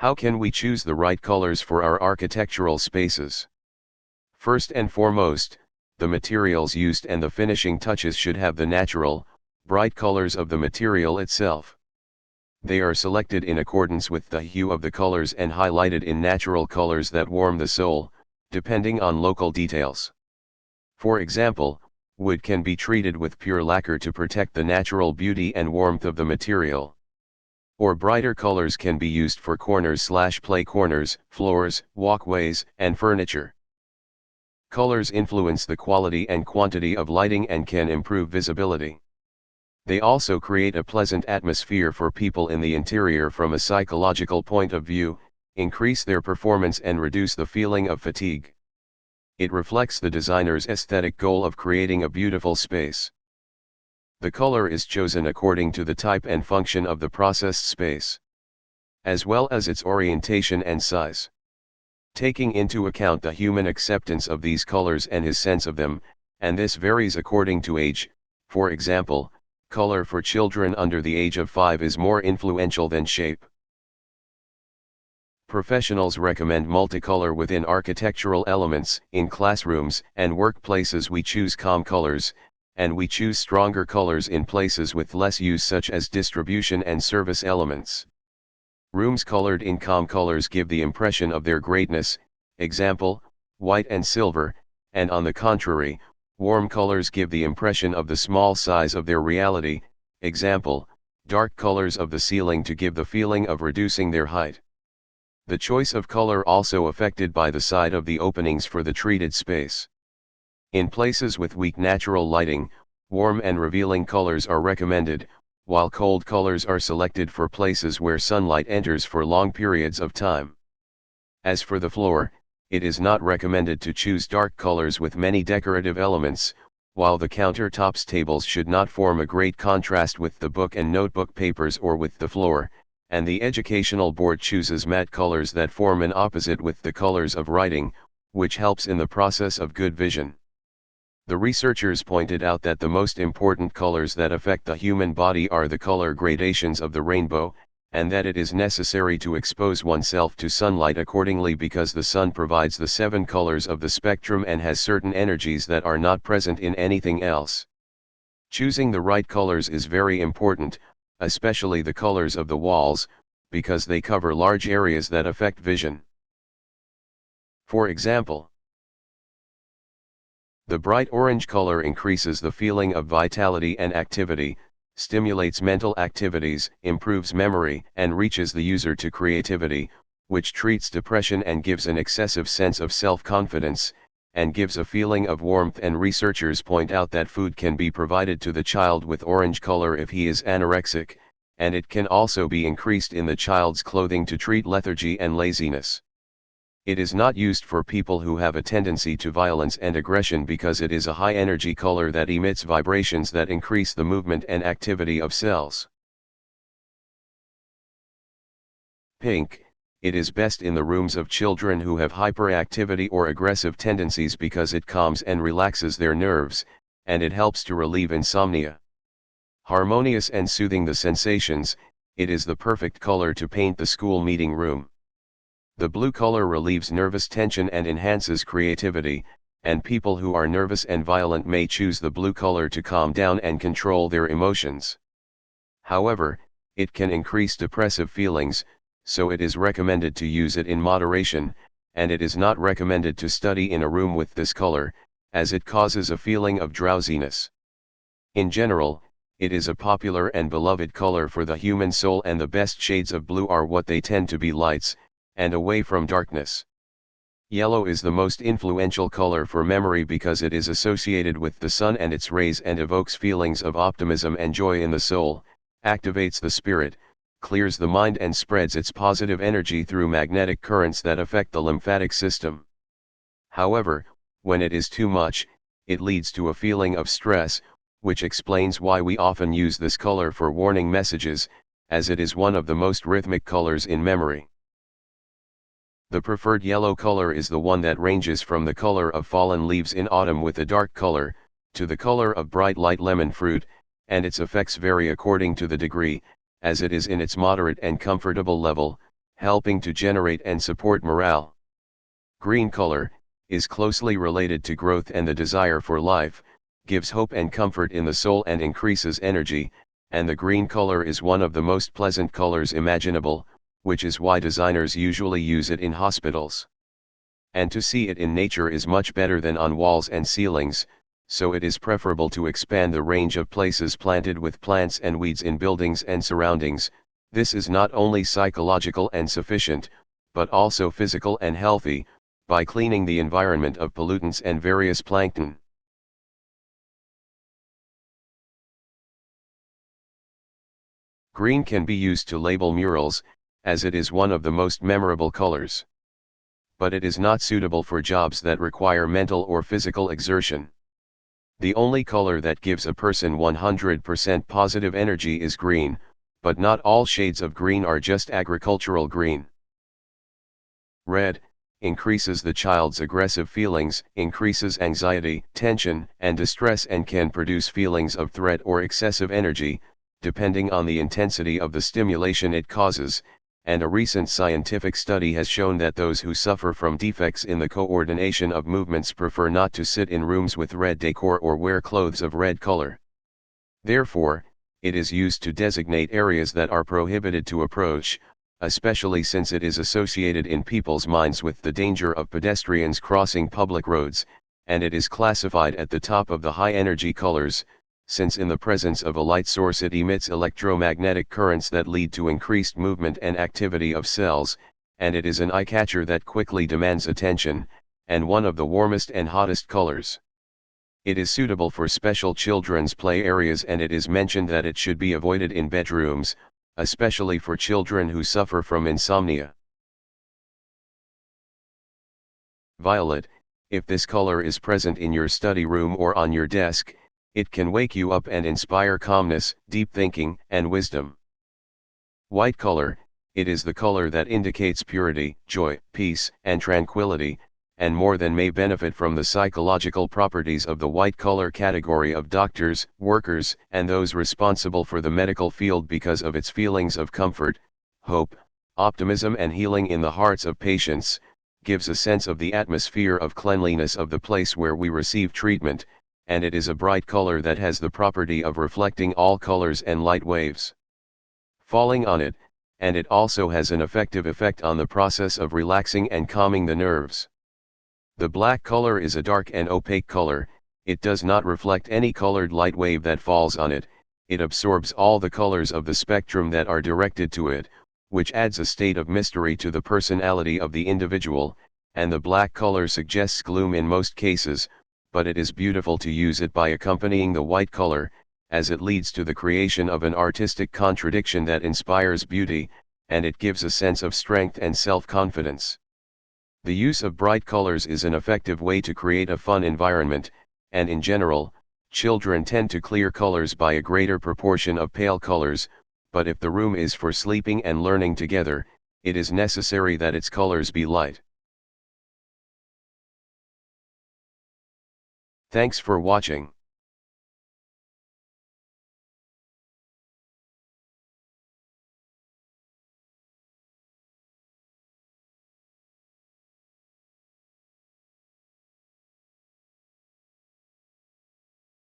How can we choose the right colors for our architectural spaces? First and foremost, the materials used and the finishing touches should have the natural, bright colors of the material itself. They are selected in accordance with the hue of the colors and highlighted in natural colors that warm the soul, depending on local details. For example, wood can be treated with pure lacquer to protect the natural beauty and warmth of the material. Or brighter colors can be used for corners/play corners, floors, walkways, and furniture. Colors influence the quality and quantity of lighting and can improve visibility. They also create a pleasant atmosphere for people in the interior from a psychological point of view, increase their performance and reduce the feeling of fatigue. It reflects the designer's aesthetic goal of creating a beautiful space. The color is chosen according to the type and function of the processed space, as well as its orientation and size. Taking into account the human acceptance of these colors and his sense of them, and this varies according to age. For example, color for children under the age of 5 is more influential than shape. Professionals recommend multicolor within architectural elements. In classrooms and workplaces we choose calm colors, and we choose stronger colors in places with less use such as distribution and service elements. Rooms colored in calm colors give the impression of their greatness, example, white and silver, and on the contrary, warm colors give the impression of the small size of their reality, example, dark colors of the ceiling to give the feeling of reducing their height. The choice of color also affected by the side of the openings for the treated space. In places with weak natural lighting, warm and revealing colors are recommended, while cold colors are selected for places where sunlight enters for long periods of time. As for the floor, it is not recommended to choose dark colors with many decorative elements, while the countertops tables should not form a great contrast with the book and notebook papers or with the floor, and the educational board chooses matte colors that form an opposite with the colors of writing, which helps in the process of good vision. The researchers pointed out that the most important colors that affect the human body are the color gradations of the rainbow, and that it is necessary to expose oneself to sunlight accordingly because the sun provides the 7 colors of the spectrum and has certain energies that are not present in anything else. Choosing the right colors is very important, especially the colors of the walls, because they cover large areas that affect vision. For example, the bright orange color increases the feeling of vitality and activity, stimulates mental activities, improves memory, and reaches the user to creativity, which treats depression and gives an excessive sense of self-confidence, and gives a feeling of warmth. And researchers point out that food can be provided to the child with orange color if he is anorexic, and it can also be increased in the child's clothing to treat lethargy and laziness. It is not used for people who have a tendency to violence and aggression because it is a high-energy color that emits vibrations that increase the movement and activity of cells. Pink. It is best in the rooms of children who have hyperactivity or aggressive tendencies because it calms and relaxes their nerves, and it helps to relieve insomnia. Harmonious and soothing the sensations, it is the perfect color to paint the school meeting room. The blue color relieves nervous tension and enhances creativity, and people who are nervous and violent may choose the blue color to calm down and control their emotions. However, it can increase depressive feelings, so it is recommended to use it in moderation, and it is not recommended to study in a room with this color, as it causes a feeling of drowsiness. In general, it is a popular and beloved color for the human soul, and the best shades of blue are what they tend to be lights, and away from darkness. Yellow is the most influential color for memory because it is associated with the sun and its rays and evokes feelings of optimism and joy in the soul, activates the spirit, clears the mind and spreads its positive energy through magnetic currents that affect the lymphatic system. However, when it is too much, it leads to a feeling of stress, which explains why we often use this color for warning messages, as it is one of the most rhythmic colors in memory. The preferred yellow color is the one that ranges from the color of fallen leaves in autumn with a dark color, to the color of bright light lemon fruit, and its effects vary according to the degree, as it is in its moderate and comfortable level, helping to generate and support morale. Green color is closely related to growth and the desire for life, gives hope and comfort in the soul and increases energy, and the green color is one of the most pleasant colors imaginable, which is why designers usually use it in hospitals. And to see it in nature is much better than on walls and ceilings, so it is preferable to expand the range of places planted with plants and weeds in buildings and surroundings. This is not only psychological and sufficient, but also physical and healthy, by cleaning the environment of pollutants and various plankton. Green can be used to label murals, as it is one of the most memorable colors. But it is not suitable for jobs that require mental or physical exertion. The only color that gives a person 100% positive energy is green, but not all shades of green are just agricultural green. Red increases the child's aggressive feelings, increases anxiety, tension, and distress, and can produce feelings of threat or excessive energy, depending on the intensity of the stimulation it causes, and a recent scientific study has shown that those who suffer from defects in the coordination of movements prefer not to sit in rooms with red decor or wear clothes of red color. Therefore, it is used to designate areas that are prohibited to approach, especially since it is associated in people's minds with the danger of pedestrians crossing public roads, and it is classified at the top of the high-energy colors, since in the presence of a light source it emits electromagnetic currents that lead to increased movement and activity of cells, and it is an eye-catcher that quickly demands attention, and one of the warmest and hottest colors. It is suitable for special children's play areas, and it is mentioned that it should be avoided in bedrooms, especially for children who suffer from insomnia. Violet, if this color is present in your study room or on your desk, it can wake you up and inspire calmness, deep thinking, and wisdom. White color, it is the color that indicates purity, joy, peace, and tranquility, and more than may benefit from the psychological properties of the white color category of doctors, workers, and those responsible for the medical field because of its feelings of comfort, hope, optimism, and healing in the hearts of patients, gives a sense of the atmosphere of cleanliness of the place where we receive treatment, and it is a bright color that has the property of reflecting all colors and light waves falling on it, and it also has an effective effect on the process of relaxing and calming the nerves. The black color is a dark and opaque color. It does not reflect any colored light wave that falls on it, it absorbs all the colors of the spectrum that are directed to it, which adds a state of mystery to the personality of the individual, and the black color suggests gloom in most cases, but it is beautiful to use it by accompanying the white color, as it leads to the creation of an artistic contradiction that inspires beauty, and it gives a sense of strength and self-confidence. The use of bright colors is an effective way to create a fun environment, and in general, children tend to clear colors by a greater proportion of pale colors, but if the room is for sleeping and learning together, it is necessary that its colors be light. Thanks for watching.